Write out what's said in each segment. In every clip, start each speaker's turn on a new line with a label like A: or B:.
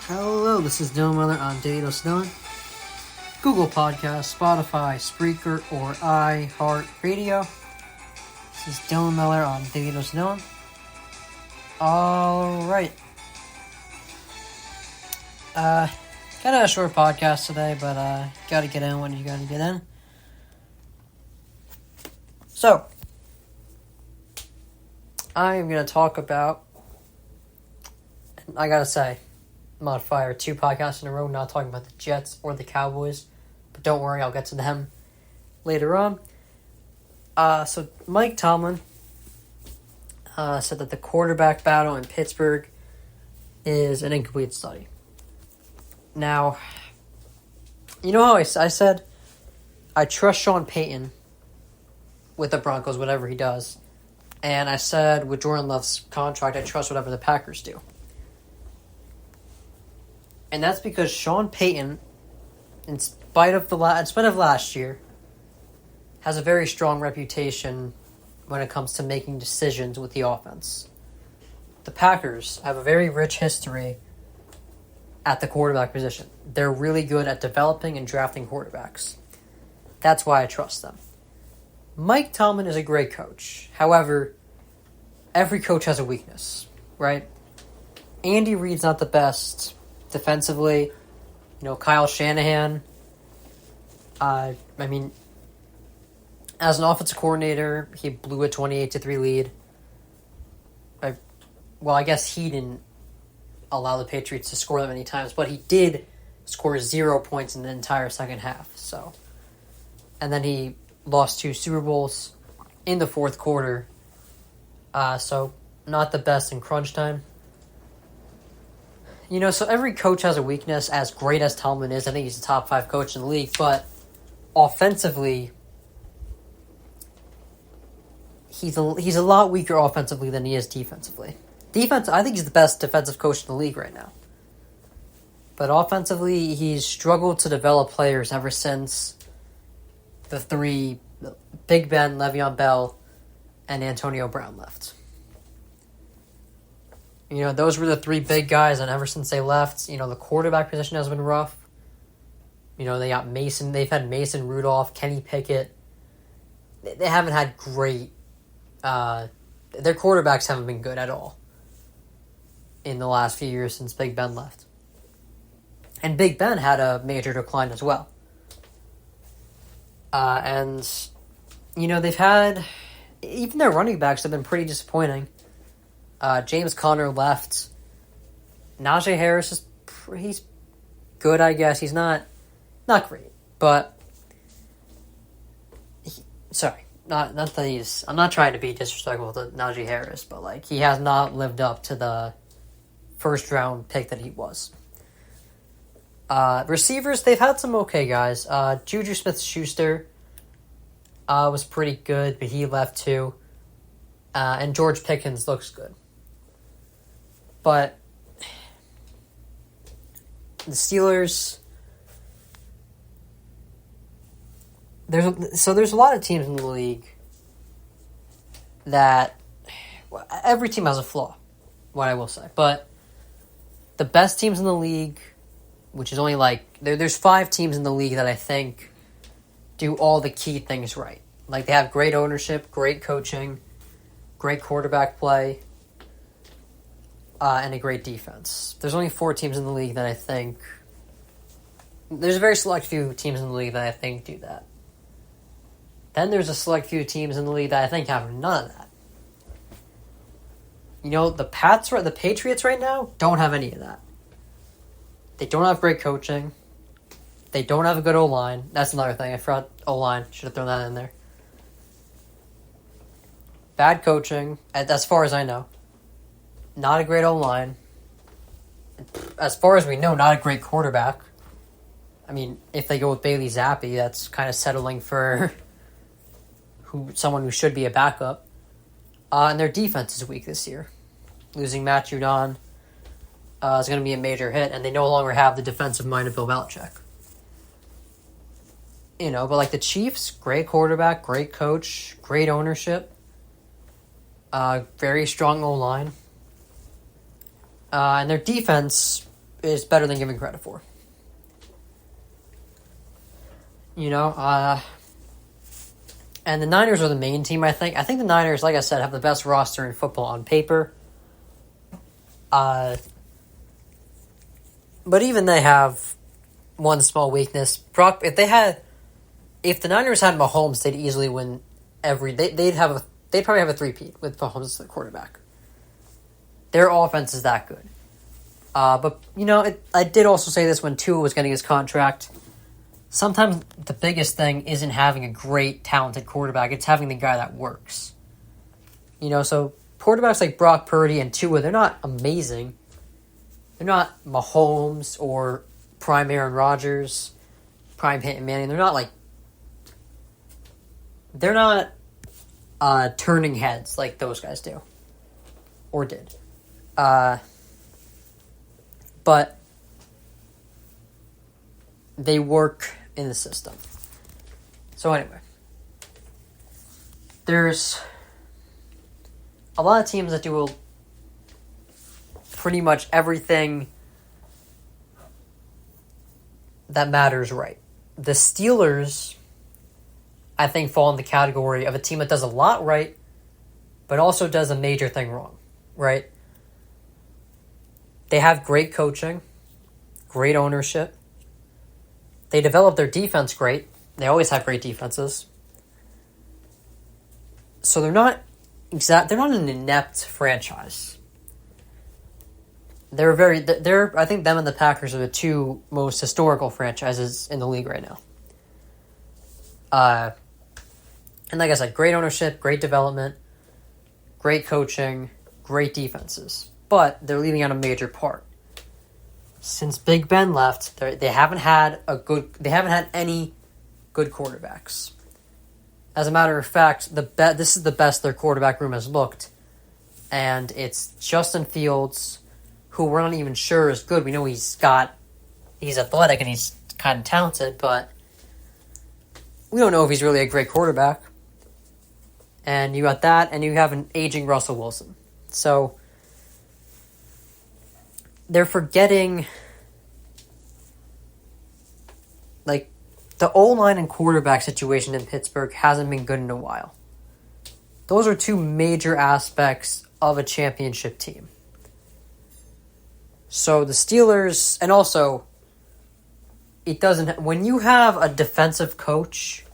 A: Hello, this is Dylan Miller on Data Snowing, Google Podcast, Spotify, Spreaker, or iHeartRadio. This is Dylan Miller on Data Snowing. Alright. Kind of a short podcast today, but gotta get in when you gotta get in. So, I'm gonna talk about, I gotta say, I'm on fire. 2 podcasts in a row, not talking about the Jets or the Cowboys. But don't worry, I'll get to them later on. So Mike Tomlin said that the quarterback battle in Pittsburgh is an incomplete study. Now, you know how I said I trust Sean Payton with the Broncos, whatever he does. And I said with Jordan Love's contract, I trust whatever the Packers do. And that's because Sean Payton, in spite of last year, has a very strong reputation when it comes to making decisions with the offense. The Packers have a very rich history at the quarterback position. They're really good at developing and drafting quarterbacks. That's why I trust them. Mike Tomlin is a great coach. However, every coach has a weakness, right? Andy Reid's not the best defensively. Kyle Shanahan, as an offensive coordinator, he blew a 28-3 lead. I guess he didn't allow the Patriots to score that many times, but he did score 0 points in the entire second half. And then he lost 2 Super Bowls in the fourth quarter. So not the best in crunch time. So every coach has a weakness. As great as Tomlin is, I think he's a top 5 coach in the league. But offensively, he's a lot weaker offensively than he is defensively. Defense, I think he's the best defensive coach in the league right now. But offensively, he's struggled to develop players ever since the 3, Big Ben, Le'Veon Bell, and Antonio Brown left. Those were the 3 big guys, and ever since they left, the quarterback position has been rough. They got Mason. They've had Mason Rudolph, Kenny Pickett. They haven't had great. Their quarterbacks haven't been good at all in the last few years since Big Ben left. And Big Ben had a major decline as well. They've had, even their running backs have been pretty disappointing. James Conner left. Najee Harris he's good, I guess. He's not great, but not that he's. I'm not trying to be disrespectful to Najee Harris, but he has not lived up to the first round pick that he was. Receivers, they've had some okay guys. Juju Smith-Schuster was pretty good, but he left too. And George Pickens looks good. But the Steelers, there's a lot of teams in the league that, every team has a flaw, what I will say. But the best teams in the league, which is only there's 5 teams in the league that I think do all the key things right. They have great ownership, great coaching, great quarterback play, and a great defense. There's only 4 teams in the league that I think. There's a very select few teams in the league that I think do that. Then there's a select few teams in the league that I think have none of that. The Patriots right now don't have any of that. They don't have great coaching. They don't have a good O-line. That's another thing. I forgot O-line. Should have thrown that in there. Bad coaching, as far as I know. Not a great O-line. As far as we know, not a great quarterback. If they go with Bailey Zappi, that's kind of settling for someone who should be a backup. And their defense is weak this year. Losing Matt Judon is going to be a major hit, and they no longer have the defensive mind of Bill Belichick. But the Chiefs, great quarterback, great coach, great ownership. Very strong O-line. And their defense is better than given credit for. And the Niners are the main team, I think. I think the Niners, like I said, have the best roster in football on paper. But even they have one small weakness. If the Niners had Mahomes, they'd easily win they'd probably have a three-peat with Mahomes as the quarterback. Their offense is that good. But, I did also say this when Tua was getting his contract. Sometimes the biggest thing isn't having a great, talented quarterback. It's having the guy that works. So quarterbacks like Brock Purdy and Tua, they're not amazing. They're not Mahomes or prime Aaron Rodgers, prime Peyton Manning. They're not turning heads like those guys do. Or did. But they work in the system. So anyway, there's a lot of teams that do pretty much everything that matters right. The Steelers, I think, fall in the category of a team that does a lot right, but also does a major thing wrong, right? They have great coaching, great ownership. They develop their defense great. They always have great defenses. So they're not an inept franchise. I think them and the Packers are the two most historical franchises in the league right now. And like I said, great ownership, great development, great coaching, great defenses. But they're leaving out a major part. Since Big Ben left, they haven't had any good quarterbacks. As a matter of fact, this is the best their quarterback room has looked, and it's Justin Fields, who we're not even sure is good. We know he's athletic and he's kind of talented, but we don't know if he's really a great quarterback. And you got that, and you have an aging Russell Wilson. So they're forgetting, the O-line and quarterback situation in Pittsburgh hasn't been good in a while. Those are two major aspects of a championship team. So the Steelers, and also, when you have a defensive coach,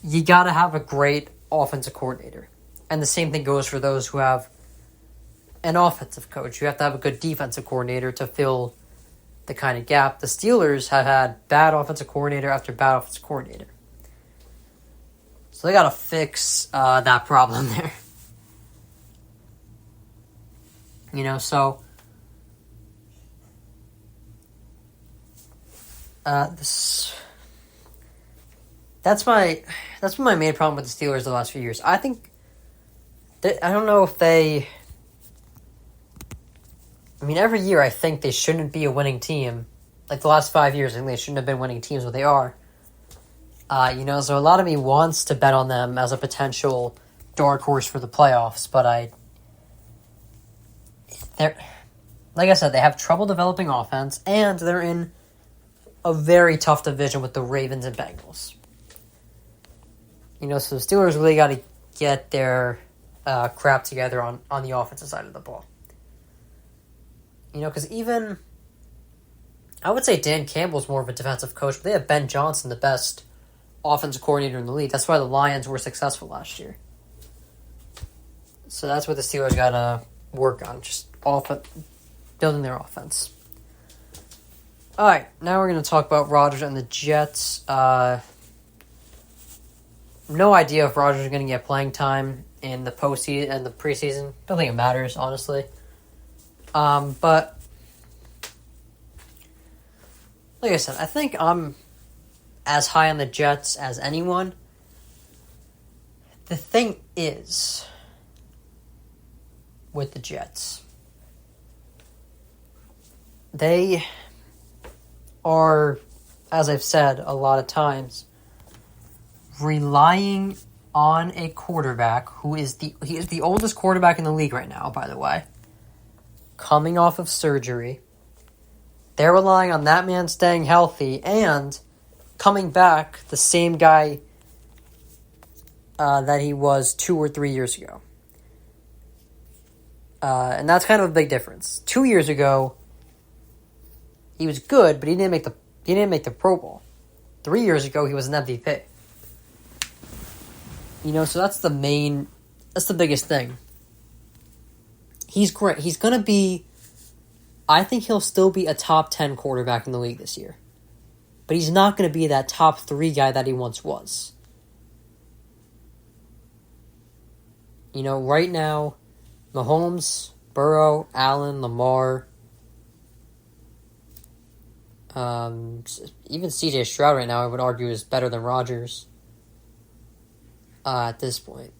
A: you gotta have a great offensive coordinator. And the same thing goes for those who have an offensive coach. You have to have a good defensive coordinator to fill the kind of gap. The Steelers have had bad offensive coordinator after bad offensive coordinator. So they got to fix that problem there. So that's been my main problem with the Steelers the last few years. I think I don't know if every year I think they shouldn't be a winning team. Like the last 5 years, I think they shouldn't have been winning teams, but they are. So a lot of me wants to bet on them as a potential dark horse for the playoffs, but like I said, they have trouble developing offense, and they're in a very tough division with the Ravens and Bengals. So the Steelers really got to get their crap together on the offensive side of the ball. Because even, I would say Dan Campbell's more of a defensive coach, but they have Ben Johnson, the best offensive coordinator in the league. That's why the Lions were successful last year. So that's what the Steelers got to work on, just building their offense. All right, now we're going to talk about Rodgers and the Jets. No idea if Rodgers is going to get playing time in the postseason and the preseason. Don't think it matters, honestly. But like I said, I think I'm as high on the Jets as anyone. The thing is, with the Jets, they are, as I've said a lot of times, relying on a quarterback he is the oldest quarterback in the league right now, by the way, coming off of surgery, They're relying on that man staying healthy and coming back the same guy that he was 2 or 3 years ago. And that's kind of a big difference. 2 years ago, he was good, but he didn't make the Pro Bowl. 3 years ago, he was an MVP. So that's the biggest thing. He's great. He's going to be, I think he'll still be a top 10 quarterback in the league this year. But he's not going to be that top 3 guy that he once was. Right now, Mahomes, Burrow, Allen, Lamar, even C.J. Stroud right now, I would argue, is better than Rodgers at this point.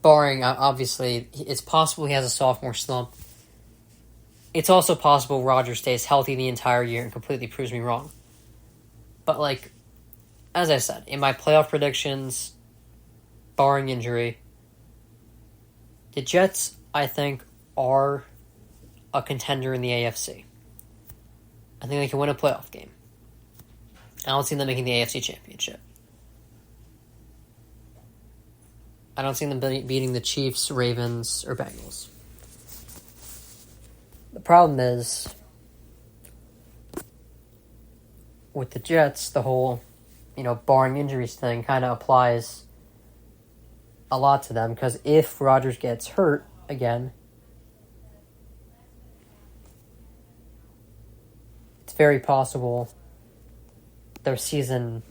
A: Barring, obviously, it's possible he has a sophomore slump. It's also possible Rodgers stays healthy the entire year and completely proves me wrong. But, as I said, in my playoff predictions, barring injury, the Jets, I think, are a contender in the AFC. I think they can win a playoff game. I don't see them making the AFC Championship. I don't see them beating the Chiefs, Ravens, or Bengals. The problem is, with the Jets, the whole, barring injuries thing kind of applies a lot to them, because if Rodgers gets hurt again, it's very possible their season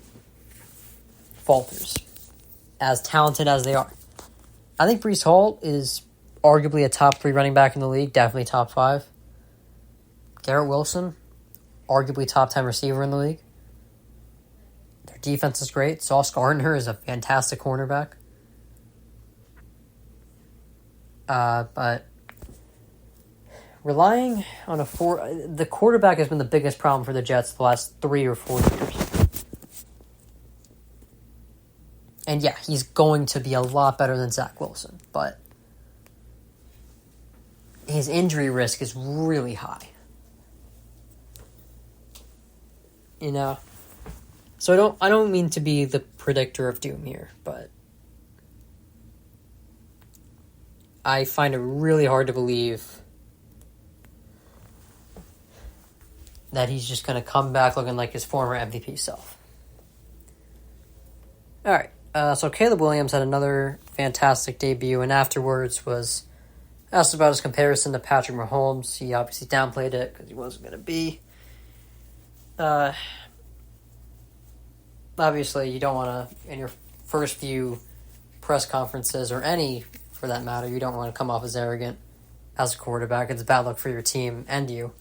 A: falters, as talented as they are. I think Breece Hall is arguably a top 3 running back in the league, definitely top 5. Garrett Wilson, arguably top 10 receiver in the league. Their defense is great. Sauce Gardner is a fantastic cornerback. But relying on the quarterback has been the biggest problem for the Jets the last 3 or 4 years. And yeah, he's going to be a lot better than Zach Wilson, but his injury risk is really high. So I don't mean to be the predictor of doom here, but I find it really hard to believe that he's just going to come back looking like his former MVP self. All right, so Caleb Williams had another fantastic debut, and afterwards was asked about his comparison to Patrick Mahomes. He obviously downplayed it because he wasn't going to be. Obviously, you don't want to, in your first few press conferences, or any for that matter, you don't want to come off as arrogant as a quarterback. It's a bad look for your team and you.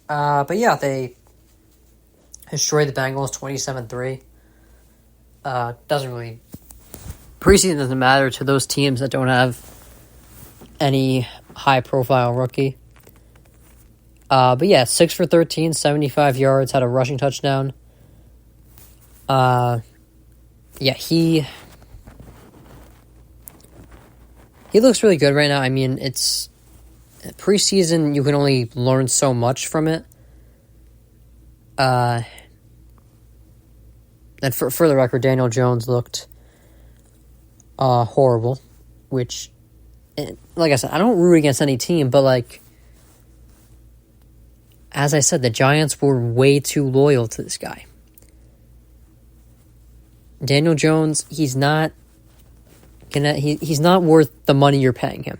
A: But yeah, they destroyed the Bengals 27-3. Preseason doesn't matter to those teams that don't have any high-profile rookie. But yeah, 6 for 13, 75 yards, had a rushing touchdown. He looks really good right now. I mean, it's preseason, you can only learn so much from it. And for the record, Daniel Jones looked horrible, which, like I said, I don't root against any team, but as I said, the Giants were way too loyal to this guy. Daniel Jones, he's not worth the money you're paying him.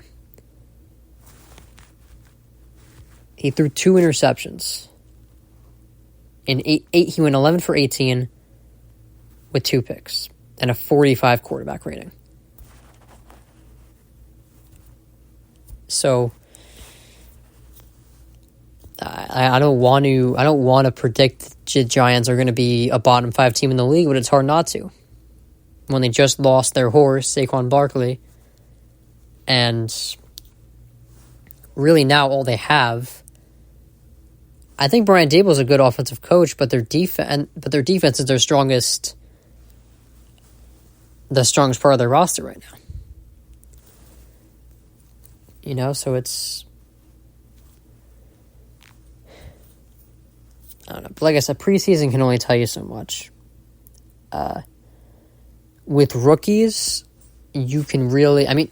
A: He threw 2 interceptions. He went 11 for 18 with 2 picks and a 45 quarterback rating. So I don't want to predict the Giants are going to be a bottom 5 team in the league, but it's hard not to. When they just lost their horse, Saquon Barkley, and really now all they have. I think Brian Daboll is a good offensive coach, but their defense is the strongest part of their roster right now. So it's I don't know. But like I said, preseason can only tell you so much. With rookies, you can really... I mean,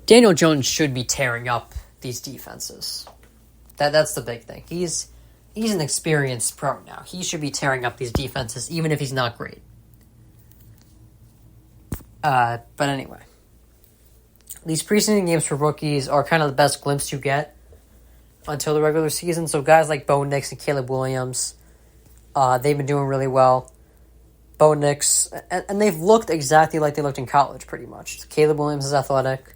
A: Daniel Jones should be tearing up these defenses. That's the big thing. He's an experienced pro now. He should be tearing up these defenses, even if he's not great. But anyway. These preseason games for rookies are kind of the best glimpse you get until the regular season. So guys like Bo Nix and Caleb Williams, they've been doing really well. Bo Nix, and they've looked exactly like they looked in college, pretty much. Caleb Williams is athletic.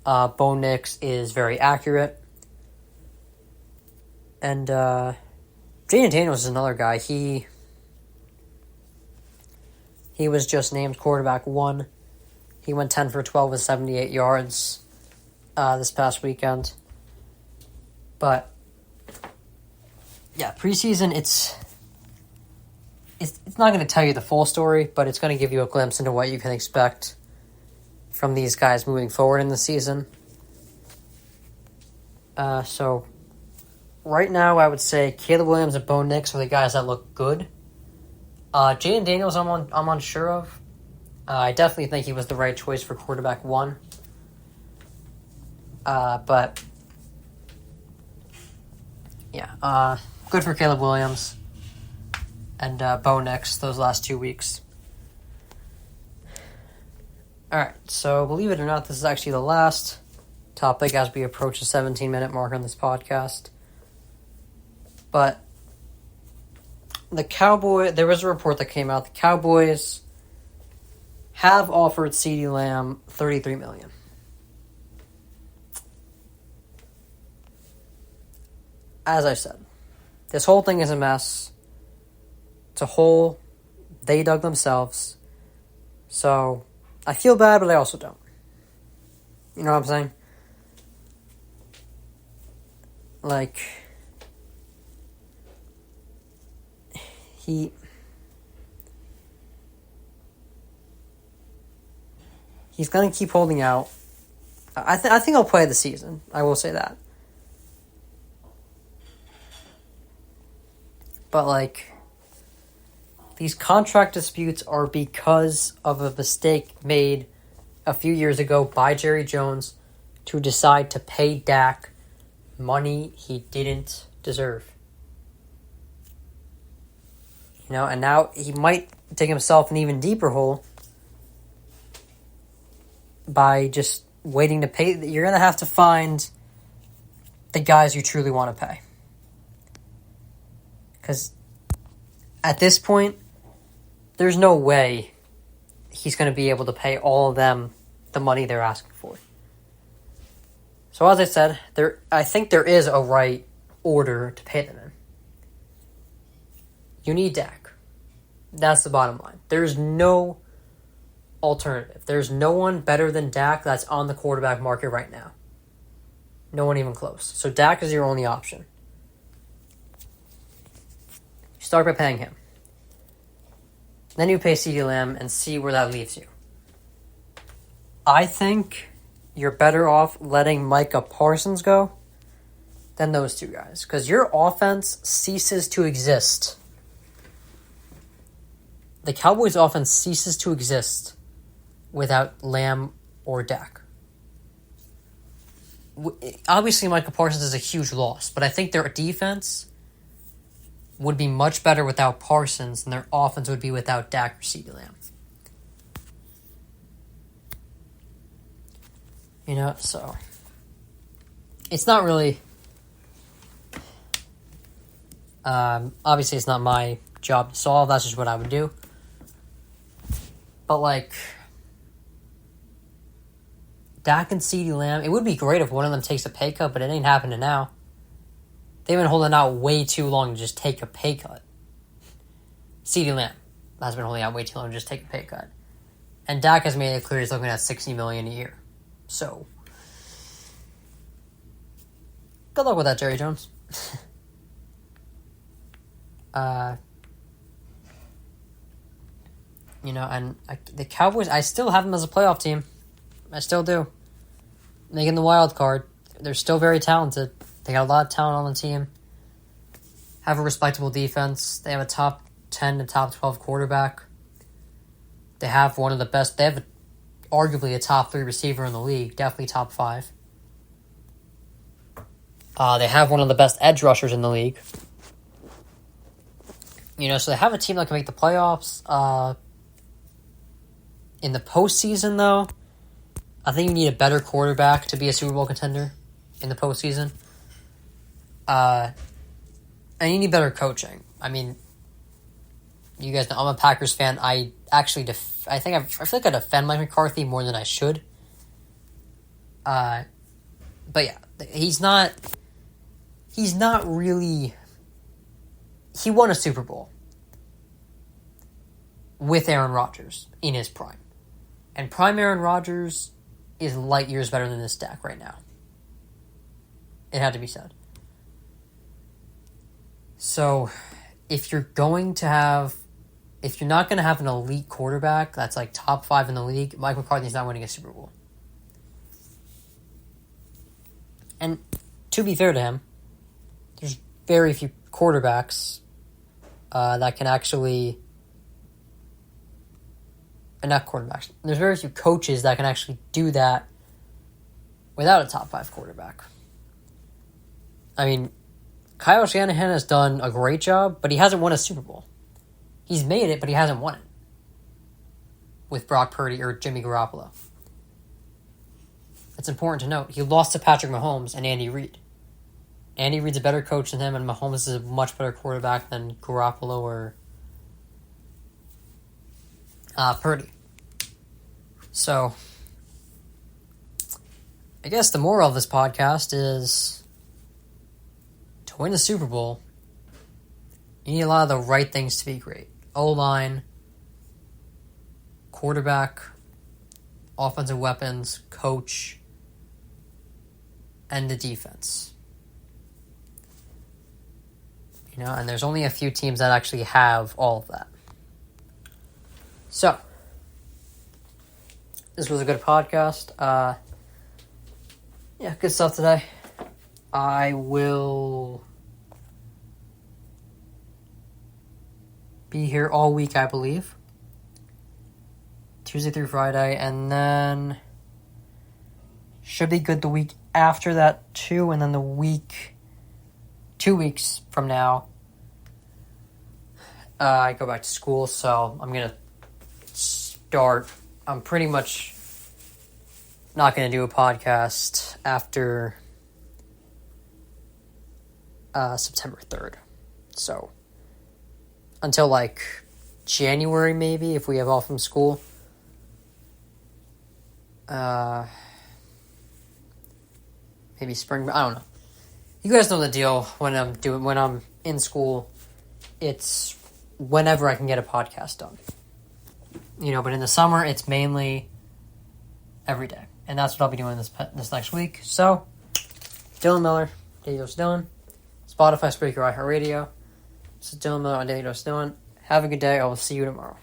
A: Bo Nix is very accurate. And Jaden Daniels is another guy. He was just named quarterback 1. He went 10 for 12 with 78 yards this past weekend. But, yeah, preseason, it's not going to tell you the full story, but it's going to give you a glimpse into what you can expect from these guys moving forward in the season. So, right now, I would say Caleb Williams and Bo Nix are the guys that look good. Jaden Daniels, I'm unsure of. I definitely think he was the right choice for quarterback 1. But, yeah, good for Caleb Williams and Bo Nix those last 2 weeks. Alright, so believe it or not, this is actually the last topic as we approach the 17-minute mark on this podcast. But there was a report that came out. The Cowboys have offered CeeDee Lamb $33 million. As I said, this whole thing is a mess. It's a hole they dug themselves. So, I feel bad, but I also don't. You know what I'm saying? Like, he's going to keep holding out. I think I'll play the season. I will say that. But, like, these contract disputes are because of a mistake made a few years ago by Jerry Jones to decide to pay Dak money he didn't deserve. You know, and now he might dig himself an even deeper hole by just waiting to pay. You're going to have to find the guys you truly want to pay. Because at this point, there's no way he's going to be able to pay all of them the money they're asking for. So as I said, I think there is a right order to pay them in. You need Dak. That's the bottom line. There's no alternative. There's no one better than Dak that's on the quarterback market right now. No one even close. So Dak is your only option. You start by paying him. Then you pay CeeDee Lamb and see where that leaves you. I think you're better off letting Micah Parsons go than those two guys. Because your offense ceases to exist. The Cowboys' offense ceases to exist without Lamb or Dak. Obviously, Micah Parsons is a huge loss, but I think their defense would be much better without Parsons than their offense would be without Dak or CeeDee Lamb. You know, so it's not really... obviously, it's not my job to solve. That's just what I would do. But, like, Dak and CeeDee Lamb, it would be great if one of them takes a pay cut, but it ain't happening now. They've been holding out way too long to just take a pay cut. CeeDee Lamb has been holding out way too long to just take a pay cut. And Dak has made it clear he's looking at $60 million a year. So, good luck with that, Jerry Jones. You know, and the Cowboys, I still have them as a playoff team. I still do. Making the wild card. They're still very talented. They got a lot of talent on the team. have a respectable defense. They have a top 10 to top 12 quarterback. They have one of the best. They have arguably a top 3 receiver in the league, definitely top 5. They have one of the best edge rushers in the league. So they have a team that can make the playoffs. In the postseason, though, I think you need a better quarterback to be a Super Bowl contender in the postseason. And you need better coaching. I mean, you guys know I'm a Packers fan. I actually I feel like I defend Mike McCarthy more than I should. But yeah, he's not really. He won a Super Bowl with Aaron Rodgers in his prime. And prime Aaron Rodgers is light years better than this stack right now. It had to be said. So, if you're not going to have an elite quarterback that's like top 5 in the league, Mike McCarthy's not winning a Super Bowl. And to be fair to him, there's very few quarterbacks that can actually... And not quarterbacks. There's very few coaches that can actually do that without a top 5 quarterback. I mean, Kyle Shanahan has done a great job, but he hasn't won a Super Bowl. He's made it, but he hasn't won it with Brock Purdy or Jimmy Garoppolo. It's important to note. He lost to Patrick Mahomes and Andy Reid. Andy Reid's a better coach than him, and Mahomes is a much better quarterback than Garoppolo or Purdy. So, I guess the moral of this podcast is to win the Super Bowl, you need a lot of the right things to be great. O-line, quarterback, offensive weapons, coach, and the defense. And there's only a few teams that actually have all of that. So, this was a good podcast. Good stuff today. I will be here all week, I believe. Tuesday through Friday, and then should be good the week after that too, and then 2 weeks from now, I go back to school, so I'm going to I'm pretty much not going to do a podcast after September 3rd. So, until like January maybe, if we have off from school. Maybe spring, I don't know. You guys know the deal when I'm in school. It's whenever I can get a podcast done. But in the summer, it's mainly every day. And that's what I'll be doing this next week. So, Dylan Miller, Daily Dose Dylan, Spotify, Spreaker, iHeartRadio. This is Dylan Miller on Daily Dose Dylan. Have a good day. I will see you tomorrow.